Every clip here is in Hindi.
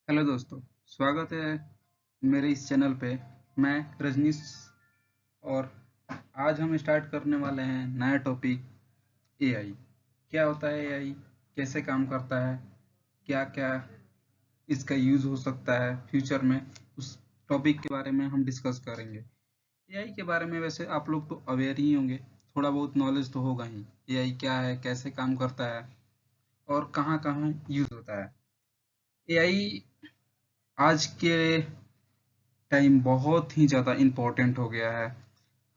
हेलो दोस्तों, स्वागत है मेरे इस चैनल पे। मैं रजनीश और आज हम स्टार्ट करने वाले हैं नया टॉपिक एआई। क्या होता है एआई, कैसे काम करता है, क्या क्या इसका यूज़ हो सकता है फ्यूचर में, उस टॉपिक के बारे में हम डिस्कस करेंगे। एआई के बारे में वैसे आप लोग तो अवेयर ही होंगे, थोड़ा बहुत नॉलेज तो होगा ही। एआई क्या है, कैसे काम करता है और कहाँ कहाँ यूज़ होता है। एआई आज के टाइम बहुत ही ज़्यादा इम्पोर्टेंट हो गया है।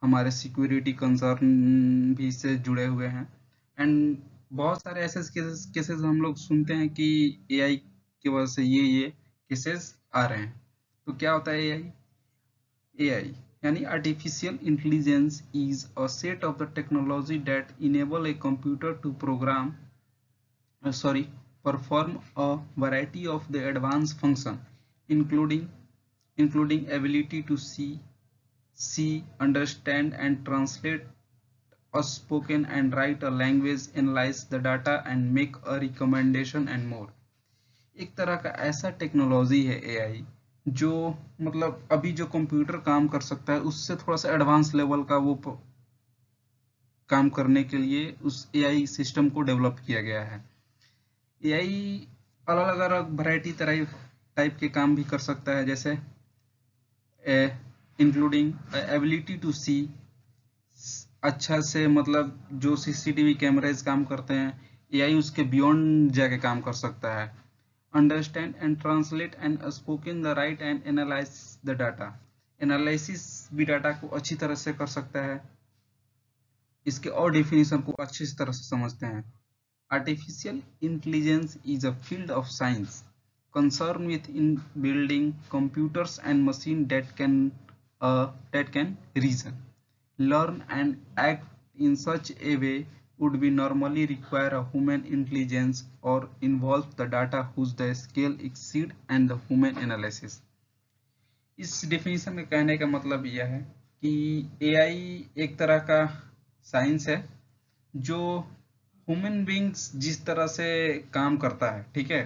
हमारे सिक्योरिटी कंसर्न भी इससे जुड़े हुए हैं। एंड बहुत सारे ऐसे केसेस हम लोग सुनते हैं कि एआई की वजह से ये केसेस आ रहे हैं। तो क्या होता है एआई? एआई यानी artificial intelligence is a set of the technology that enable a computer to program sorry perform a variety of the advanced function, including ability to see, understand and translate a spoken and write a language, analyze the data and make a recommendation and more. एक तरह का ऐसा टेक्नोलॉजी है एआई जो मतलब अभी जो कंप्यूटर काम कर सकता है उससे थोड़ा सा एडवांस लेवल का वो काम करने के लिए उस एआई सिस्टम को डेवलप किया गया है। एआई अलग अलग वैरायटी टाइप टाइप के काम भी कर सकता है, जैसे इंक्लूडिंग एबिलिटी टू सी, अच्छा से मतलब जो सीसीटीवी कैमरेज काम करते हैं एआई उसके बियॉन्ड जाके काम कर सकता है। Understand and translate and spoken the right and analyse the data, analysis भी डाटा को अच्छी तरह से कर सकता है, इसके और डेफिनेशन को अच्छी तरह से समझते हैं। Artificial intelligence is a field of science concerned with in building computers and machines that can reason, learn, and act in such a way would be normally require a human intelligence or involve the data whose the scale exceed and the human analysis. इस डेफिनेशन में कहने का मतलब यह है कि एआई एक तरह का साइंस है जो ह्यूमन बींग्स जिस तरह से काम करता है, ठीक है,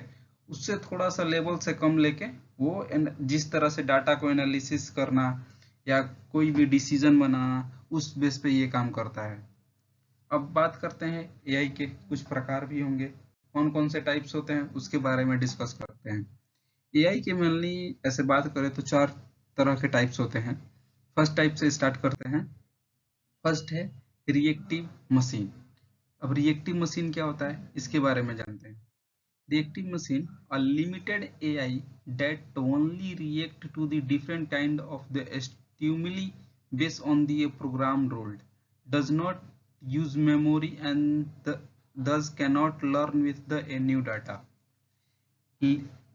उससे थोड़ा सा लेवल से कम लेके वो जिस तरह से डाटा को एनालिसिस करना या कोई भी डिसीजन बनाना उस बेस पे ये काम करता है। अब बात करते हैं एआई के कुछ प्रकार भी होंगे, कौन कौन से टाइप्स होते हैं उसके बारे में डिस्कस करते हैं। एआई के मेनली ऐसे बात करें तो चार तरह के टाइप्स होते हैं। फर्स्ट टाइप से स्टार्ट करते हैं। फर्स्ट है रिएक्टिव मशीन। अब रिएक्टिव मशीन क्या होता है इसके बारे में जानते हैं। Reactive machine, a limited AI that only react to the different kind of the stimuli based on the program rule, does not use memory and thus cannot learn with the new data.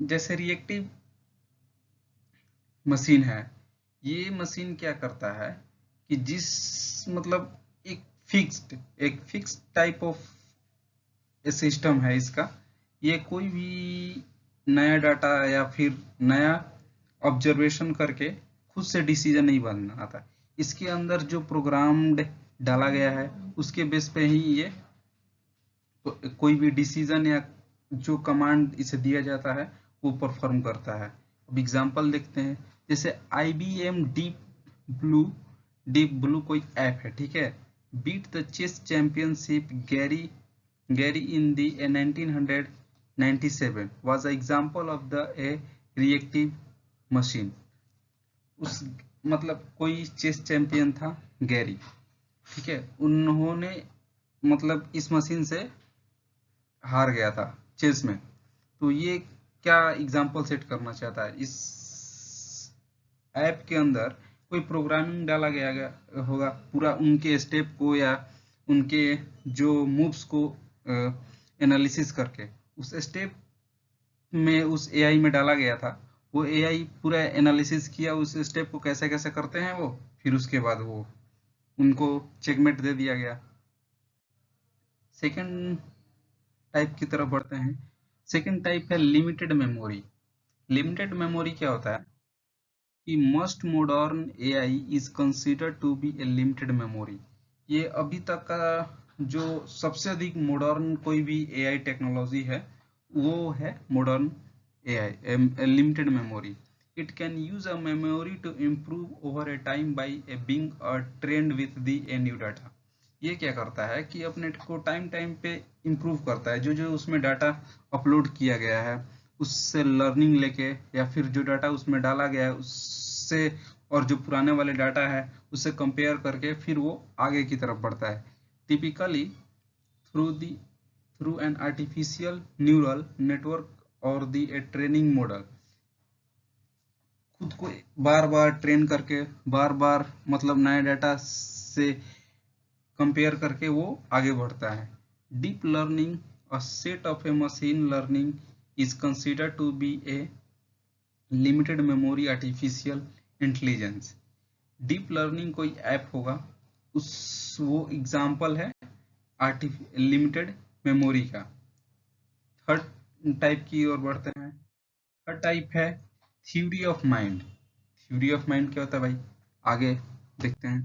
जैसे रिएक्टिव मशीन है, ये मशीन क्या करता है कि जिस मतलब एक फिक्स्ड टाइप ऑफ सिस्टम है इसका, ये कोई भी नया डाटा या फिर नया ऑब्जर्वेशन करके खुद से डिसीजन नहीं बनाता। इसके अंदर जो प्रोग्राम्ड डाला गया है उसके बेस पे ही ये कोई भी डिसीजन या जो कमांड इसे दिया जाता है वो परफॉर्म करता है। अब एग्जांपल देखते हैं, जैसे IBM डीप ब्लू कोई ऐप है, ठीक है, beat the chess championship Garry in the 1997 was an example of the a reactive machine। उस मतलब कोई चेस चैंपियन था गैरी, ठीक है, उन्होंने मतलब इस मशीन से हार गया था चेस में। तो ये क्या एग्जांपल सेट करना चाहता है, इस ऐप के अंदर कोई प्रोग्रामिंग डाला गया होगा पूरा उनके स्टेप को या उनके जो मूव्स को एनालिसिस करके उस स्टेप में उस एआई में डाला गया था। वो एआई पूरा एनालिसिस किया उस स्टेप को कैसे कैसे करते हैं वो, फिर उसके बाद वो उनको चेकमेट दे दिया गया। सेकंड टाइप की तरफ बढ़ते हैं। सेकंड टाइप है लिमिटेड मेमोरी। लिमिटेड मेमोरी क्या होता है कि most modern AI is considered to be a limited memory. ये अभी तक का जो सबसे अधिक मॉडर्न कोई भी एआई टेक्नोलॉजी है वो है modern AI, a limited memory. It can use a memory to improve over a time by being trained with the new data. ये क्या करता है कि अपने को टाइम टाइम पे इम्प्रूव करता है, जो जो उसमें डाटा अपलोड किया गया है उससे लर्निंग लेके, या फिर जो डाटा उसमें डाला गया है उससे, और जो पुराने वाले डाटा है उससे कंपेयर करके फिर वो आगे की तरफ बढ़ता है। Typically through the through an artificial neural network or the a training model। खुद को बार बार ट्रेन करके, बार बार मतलब नए डाटा से कंपेयर करके वो आगे बढ़ता है। Deep learning, a set of a machine learning, is considered to be a limited memory artificial intelligence. Deep learning कोई ऐप होगा, उस वो एग्जाम्पल है लिमिटेड मेमोरी का। थर्ड टाइप की ओर बढ़ते हैं। थर्ड टाइप है theory of mind. Theory of mind क्या होता है भाई, आगे देखते हैं।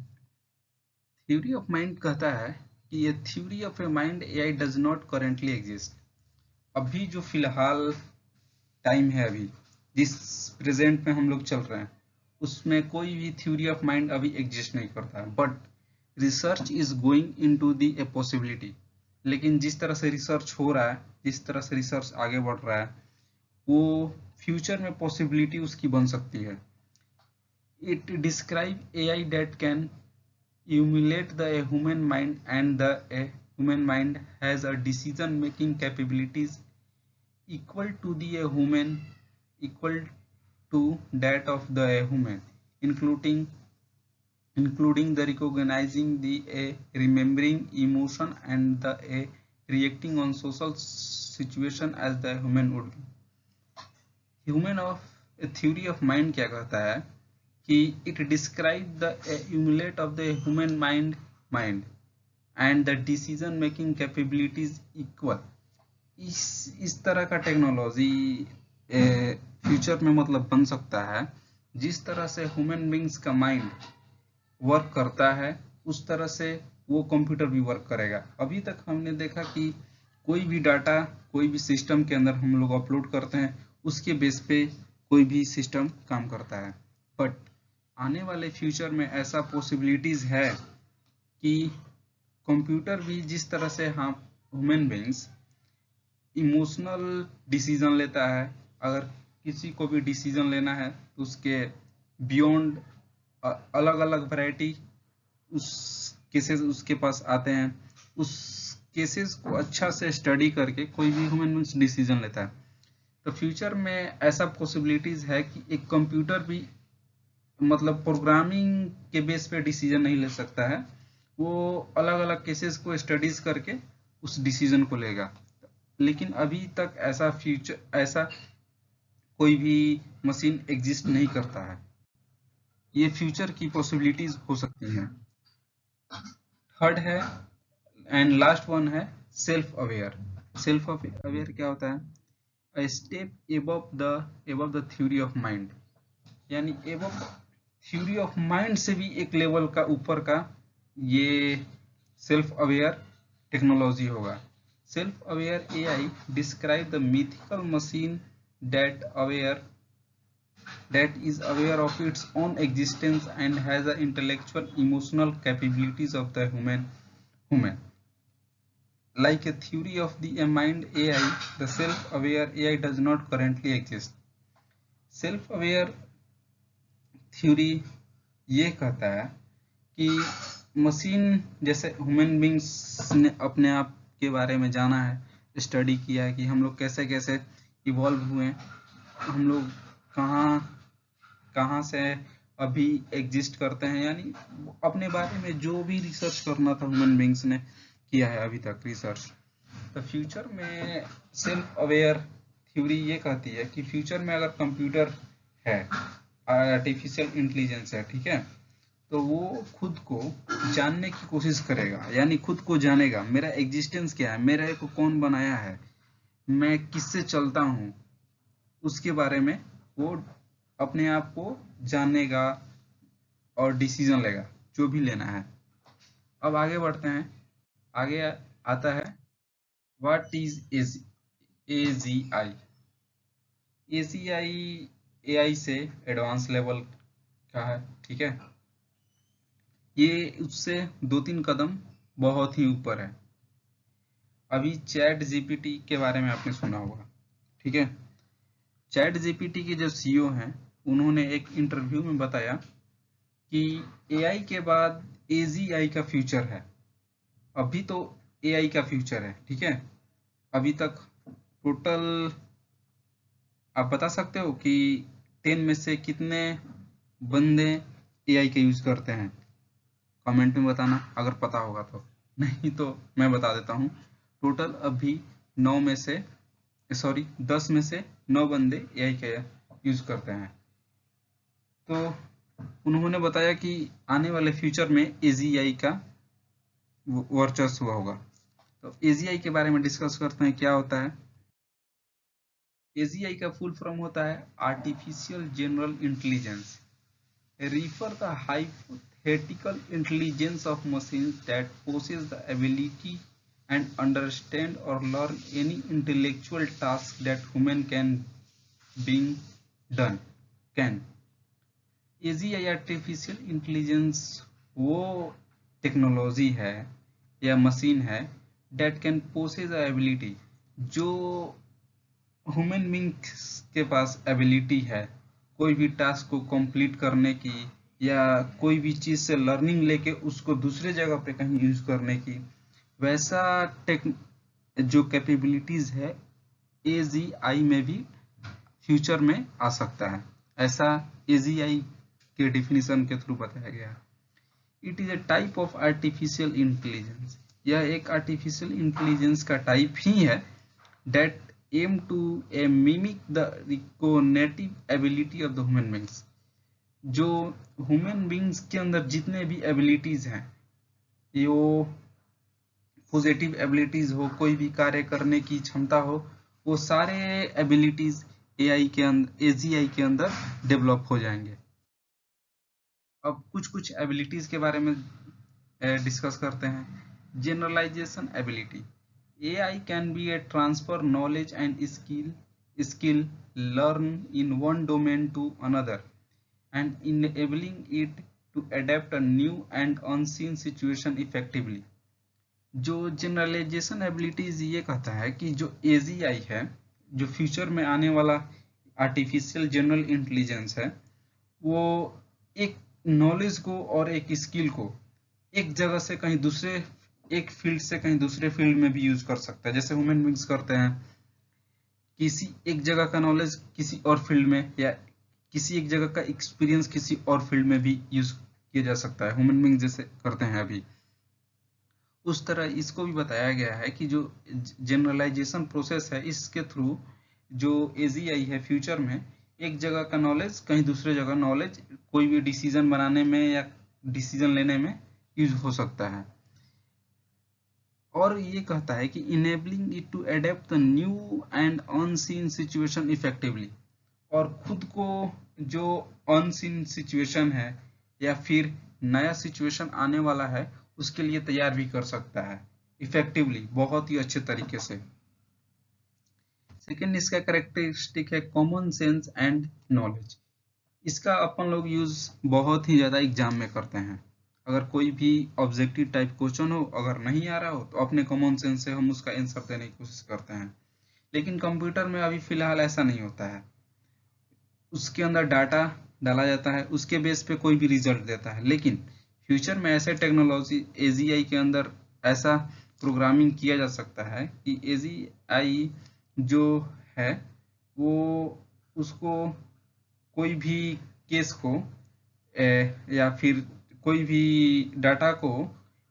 थ्योरी ऑफ माइंड कहता है कि ये theory of a mind AI does not currently exist. अभी जो फिलहाल टाइम है, अभी जिस प्रेजेंट में हम लोग चल रहे हैं, उसमें कोई भी थ्योरी ऑफ माइंड अभी एग्जिस्ट नहीं करता है, but research is going into the a possibility. लेकिन जिस तरह से रिसर्च हो रहा है, जिस तरह से रिसर्च आगे बढ़ रहा है, वो फ्यूचर में पॉसिबिलिटी उसकी बन सकती है। It describe AI that can emulate the human mind, and the human mind has a decision making capabilities equal to the human, equal to that of the human, including the recognizing the remembering emotion and the reacting on social situation as the human would be। Human of theory of mind क्या कहता है कि it describe the emulate of the human mind and the decision making capabilities equal। इस तरह का टेक्नोलॉजी फ्यूचर में मतलब बन सकता है, जिस तरह से ह्यूमन बींग्स का माइंड वर्क करता है उस तरह से वो कंप्यूटर भी वर्क करेगा। अभी तक हमने देखा कि कोई भी डाटा कोई भी सिस्टम के अंदर हम लोग अपलोड करते हैं, उसके बेस पे कोई भी सिस्टम काम करता है। बट आने वाले फ्यूचर में ऐसा पॉसिबिलिटीज है कि कंप्यूटर भी जिस तरह से हम ह्यूमन बींग्स इमोशनल डिसीजन लेता है, अगर किसी को भी डिसीजन लेना है तो उसके बियॉन्ड अलग अलग वैरायटी उस केसेस उसके पास आते हैं, उस केसेस को अच्छा से स्टडी करके कोई भी ह्यूमन बींग्स डिसीजन लेता है। तो फ्यूचर में ऐसा पॉसिबिलिटीज है कि एक कंप्यूटर भी मतलब प्रोग्रामिंग के बेस पे डिसीजन नहीं ले सकता है, वो अलग अलग केसेस को स्टडीज करके उस डिसीजन को लेगा। लेकिन अभी तक ऐसा कोई भी मशीन एग्जिस्ट नहीं करता है। ये फ्यूचर की पॉसिबिलिटीज हो सकती हैं। थर्ड है एंड लास्ट वन है सेल्फ अवेयर। सेल्फ अवेयर क्या होता है, a step above the theory of mind, यानी above थ्योरी ऑफ माइंड से भी एक लेवल का ऊपर का ये सेल्फ अवेयर टेक्नोलॉजी होगा। Self aware AI describe the mythical machine that is aware of its own existence and has the intellectual emotional capabilities of the human. Like a theory of the mind AI, the self-aware AI does not currently exist। self-aware theory ये कहता है कि मशीन जैसे ह्यूमन बींग्स ने अपने आप के बारे में जाना है, स्टडी किया है कि हम लोग कैसे कैसे इवॉल्व हुए, हम लोग कहाँ से अभी एग्जिस्ट करते हैं, यानी अपने बारे में जो भी रिसर्च करना था ह्यूमन बींग्स ने किया है अभी तक रिसर्च। तो फ्यूचर में सेल्फ अवेयर थ्योरी ये कहती है कि फ्यूचर में अगर कंप्यूटर है, आर्टिफिशियल इंटेलिजेंस है, ठीक है, तो वो खुद को जानने की कोशिश करेगा, यानी खुद को जानेगा, मेरा एग्जिस्टेंस क्या है, मेरे को कौन बनाया है, मैं किससे चलता हूँ, उसके बारे में वो अपने आप को जानेगा और डिसीजन लेगा जो भी लेना है। अब आगे बढ़ते हैं। आगे आता है what is AGI। ACI AI से एडवांस लेवल का है, ठीक है। ये उससे 2-3 कदम बहुत ही ऊपर है। अभी चैट जीपीटी के बारे में आपने सुना होगा, ठीक है। चैट जीपीटी के जो सीईओ हैं, उन्होंने एक इंटरव्यू में बताया कि एआई के बाद एजीआई का फ्यूचर है। अभी तो एआई का फ्यूचर है, ठीक है। अभी तक टोटल आप बता सकते हो कि 10 में से कितने बंदे एआई का यूज करते हैं? कमेंट में बताना अगर पता होगा तो, नहीं तो मैं बता देता हूँ। टोटल अभी 9 में से सॉरी 10 में से 9 बंदे एआई का यूज करते हैं। तो उन्होंने बताया कि आने वाले फ्यूचर में एजीआई का वर्चस्व होगा। तो एजीआई के बारे में डिस्कस करते हैं, क्या होता है। एजीआई का फुल फॉर्म होता है artificial general intelligence, refer the hypothetical intelligence of machines that possess the ability and understand or learn any intellectual task that human can being done can। AGI artificial intelligence वो टेक्नोलॉजी है या मशीन है डेट कैन पोसेस एबिलिटी, जो ह्यूमन बींग्स के पास एबिलिटी है कोई भी टास्क को कंप्लीट करने की, या कोई भी चीज से लर्निंग लेके उसको दूसरे जगह पे कहीं यूज करने की, वैसा टेक जो कैपेबिलिटीज है एजीआई में भी फ्यूचर में आ सकता है। ऐसा एजीआई के डिफिनीशन के थ्रू बताया गया। It is a type of artificial intelligence, यह एक आर्टिफिशियल इंटेलिजेंस का टाइप ही है that aim to mimic the cognitive ability of the human beings। जो ह्यूमन बींग्स के अंदर जितने भी एबिलिटीज हैं, ये वो पॉजिटिव एबिलिटीज हो, कोई भी कार्य करने की क्षमता हो, वो सारे एबिलिटीज एआई के अंदर एजीआई के अंदर डेवलप हो जाएंगे। अब कुछ कुछ एबिलिटीज के बारे में डिस्कस करते हैं। Generalization ability, AI can be a transfer knowledge and skill learned in one domain to another and enabling it to adapt a new and unseen situation effectively। जो जनरलाइजेशन एबिलिटीज ये कहता है कि जो AGI है, जो फ्यूचर में आने वाला आर्टिफिशियल जनरल इंटेलिजेंस है, वो एक नॉलेज को और एक स्किल को एक जगह से कहीं दूसरे एक फील्ड से कहीं दूसरे फील्ड में भी यूज कर सकता है। जैसे ह्यूमन बींग्स करते हैं, किसी एक जगह का नॉलेज किसी और फील्ड में, या किसी एक जगह का एक्सपीरियंस किसी और फील्ड में भी यूज किया जा सकता है, ह्यूमन बींग जैसे करते हैं अभी। उस तरह इसको भी बताया गया है कि जो जनरलाइजेशन प्रोसेस है, इसके थ्रू जो एजीआई है फ्यूचर में एक जगह का नॉलेज कहीं दूसरे जगह नॉलेज कोई भी डिसीजन बनाने में या डिसीजन लेने में यूज हो सकता है। और ये कहता है कि enabling it to adapt the new and unseen situation effectively, और खुद को जो अनसीन सिचुएशन है या फिर नया सिचुएशन आने वाला है उसके लिए तैयार भी कर सकता है इफेक्टिवली, बहुत ही अच्छे तरीके से। सेकेंड इसका कैरेक्टरिस्टिक है कॉमन सेंस एंड नॉलेज। इसका अपन लोग यूज बहुत ही ज्यादा एग्जाम में करते हैं। अगर कोई भी ऑब्जेक्टिव टाइप क्वेश्चन हो, अगर नहीं आ रहा हो तो अपने कॉमन सेंस से हम उसका आंसर देने की कोशिश करते हैं। लेकिन कंप्यूटर में अभी फिलहाल ऐसा नहीं होता है। उसके अंदर डाटा डाला जाता है, उसके बेस पे कोई भी रिजल्ट देता है। लेकिन फ्यूचर में ऐसे टेक्नोलॉजी एजीआई के अंदर ऐसा प्रोग्रामिंग किया जा सकता है कि एजीआई जो है वो उसको कोई भी केस को या फिर कोई भी डाटा को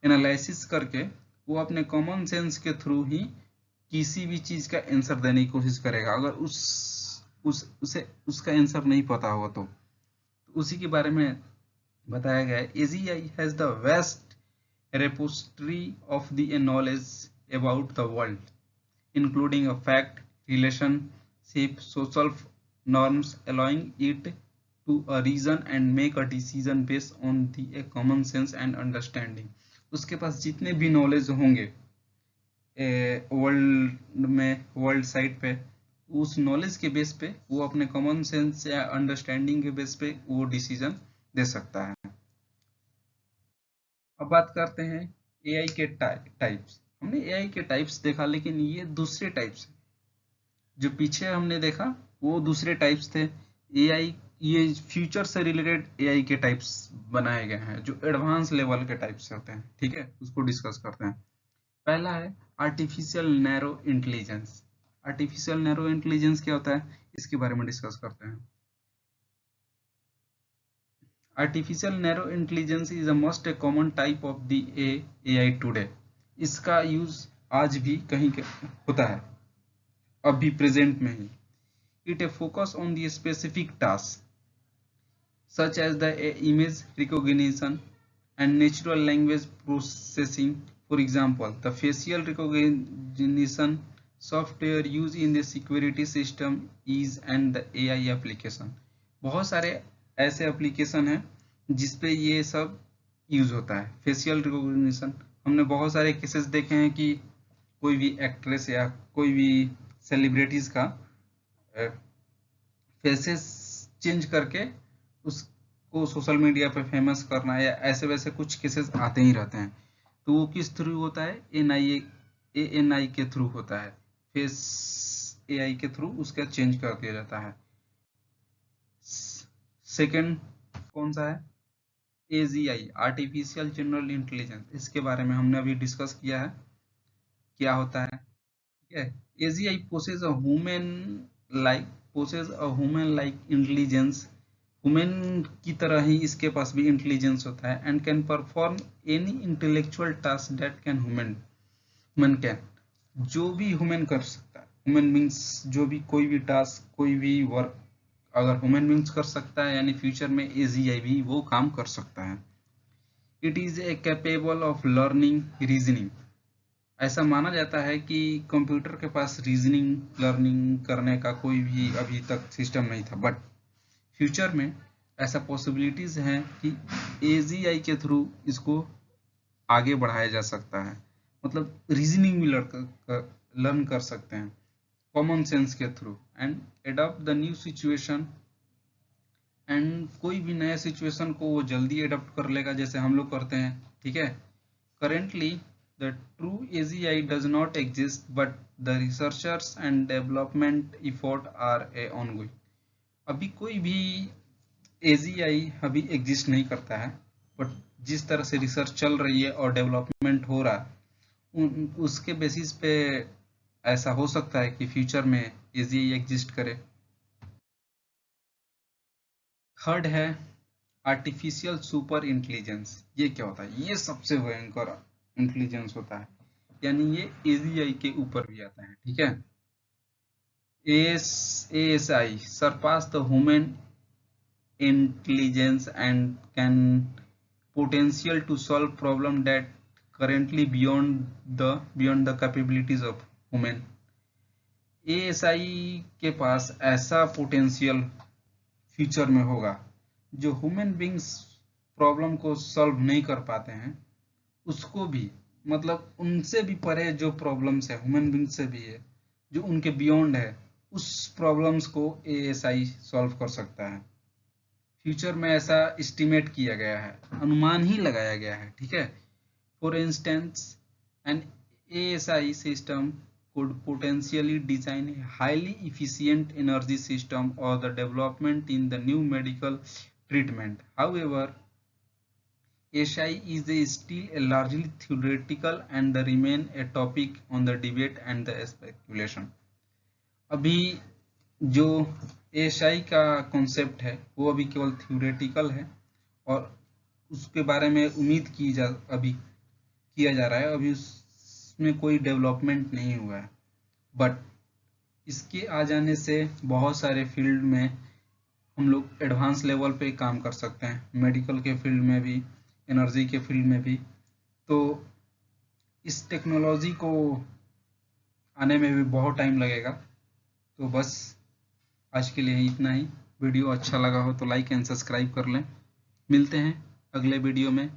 एनालिसिस करके वो अपने कॉमन सेंस के थ्रू ही किसी भी चीज का आंसर देने की कोशिश करेगा। अगर उसे उसका आंसर नहीं पता होगा तो उसी के बारे में बताया गया है। AGI has the vast repository of the knowledge about the world, including a fact, relationship, social norms, allowing it to a reason and make a decision based on the common sense and understanding। उसके पास जितने भी नॉलेज होंगे वर्ल्ड में, वर्ल्ड साइड पे, उस नॉलेज के बेस पे वो अपने कॉमन सेंस या अंडरस्टैंडिंग के बेस पे वो डिसीजन दे सकता है। अब बात करते हैं एआई के टाइप्स। हमने एआई के टाइप्स देखा, लेकिन ये दूसरे टाइप्स है। जो पीछे हमने देखा वो दूसरे टाइप्स थे। एआई, ये फ्यूचर से रिलेटेड एआई के टाइप्स बनाए गए हैं जो एडवांस लेवल के टाइप्स होते हैं। ठीक है, उसको डिस्कस करते हैं। पहला है artificial narrow intelligence. Artificial narrow intelligence क्या होता है, इसके बारे में डिस्कस करते हैं। Artificial narrow intelligence is a most a common type of the AI today. इसका यूज आज भी कहीं होता है, अभी प्रेजेंट में ही। It a focus on the specific task such as the image recognition and natural language processing. For example, the facial recognition software used in the security system is and the AI application. बहुत सारे ऐसे एप्लीकेशन हैं जिसपे ये सब यूज होता है। फेशियल रिकॉग्निशन, हमने बहुत सारे केसेस देखे हैं कि कोई भी एक्ट्रेस या कोई भी सेलिब्रिटीज का फेसेस चेंज करके उसको सोशल मीडिया पे फेमस करना, या ऐसे वैसे कुछ केसेस आते ही रहते हैं। तो वो किस थ्रू होता है, एएनआई के थ्रू होता है। फेस एआई के थ्रू उसका चेंज कर दिया जाता है। सेकंड कौन सा है, एजीआई, आर्टिफिशियल जनरल इंटेलिजेंस। इसके बारे में हमने अभी डिस्कस किया है क्या होता है। ठीक है, AGI possess a human like intelligence. Human की तरह ही इसके पास भी इंटेलिजेंस होता है and can perform any intellectual task that can human can. जो भी ह्यूमन कर सकता है, ह्यूमन बींग्स जो भी कोई भी टास्क, कोई भी वर्क अगर ह्यूमन बींग्स कर सकता है, यानी फ्यूचर में एजीआई भी वो काम कर सकता है। It is a capable of learning reasoning. ऐसा माना जाता है कि कंप्यूटर के पास रीजनिंग लर्निंग करने का कोई भी अभी तक सिस्टम नहीं था, बट फ्यूचर में ऐसा पॉसिबिलिटीज हैं कि एजीआई के थ्रू इसको आगे बढ़ाया जा सकता है। मतलब रीजनिंग भी लर्न कर सकते हैं कॉमन सेंस के through and adopt the new situation. And कोई भी नया सिचुएशन को वो जल्दी एडॉप्ट कर लेगा, जैसे हम लोग करते हैं। ठीक है, currently the true AGI does not exist but the researchers and development effort are a ongoing. अभी कोई भी एजीआई अभी एग्जिस्ट नहीं करता है, बट जिस तरह से रिसर्च चल रही है और डेवलपमेंट हो रहा है, उसके बेसिस पे ऐसा हो सकता है कि फ्यूचर में एजीआई एग्जिस्ट करे। थर्ड है आर्टिफिशियल सुपर इंटेलिजेंस। ये क्या होता है, ये सबसे भयंकर इंटेलिजेंस होता है, यानी ये एजीआई के ऊपर भी आता है। ठीक है, ASI surpass the human intelligence and can potential to solve problem that currently beyond the capabilities of human. ASI के पास ऐसा पोटेंशियल फ्यूचर में होगा जो ह्यूमन बींग्स प्रॉब्लम को सॉल्व नहीं कर पाते हैं, उसको भी, मतलब उनसे भी परे जो प्रॉब्लम्स है ह्यूमन बींग से भी है, जो उनके बियॉन्ड है, उस प्रॉब्लम्स को एएसआई सॉल्व कर सकता है। फ्यूचर में ऐसा एस्टिमेट किया गया है, अनुमान ही लगाया गया है। ठीक है, for instance an ASI system could potentially design a highly efficient energy system or the development in the new medical treatment. However, ASI is still a largely theoretical and the remain a topic on the debate and the speculation. अभी जो एएसआई का कॉन्सेप्ट है वो अभी केवल थ्योरेटिकल है और उसके बारे में उम्मीद अभी किया जा रहा है, अभी उसमें कोई डेवलपमेंट नहीं हुआ है। बट इसके आ जाने से बहुत सारे फील्ड में हम लोग एडवांस लेवल पे काम कर सकते हैं, मेडिकल के फील्ड में भी, एनर्जी के फील्ड में भी। तो इस टेक्नोलॉजी को आने में भी बहुत टाइम लगेगा। तो बस आज के लिए इतना ही। वीडियो अच्छा लगा हो तो लाइक एंड सब्सक्राइब कर लें। मिलते हैं अगले वीडियो में।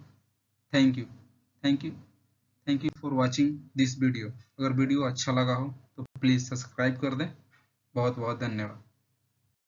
Thank you thank you thank you for watching this video. अगर वीडियो अच्छा लगा हो तो प्लीज़ सब्सक्राइब कर दें। बहुत बहुत धन्यवाद।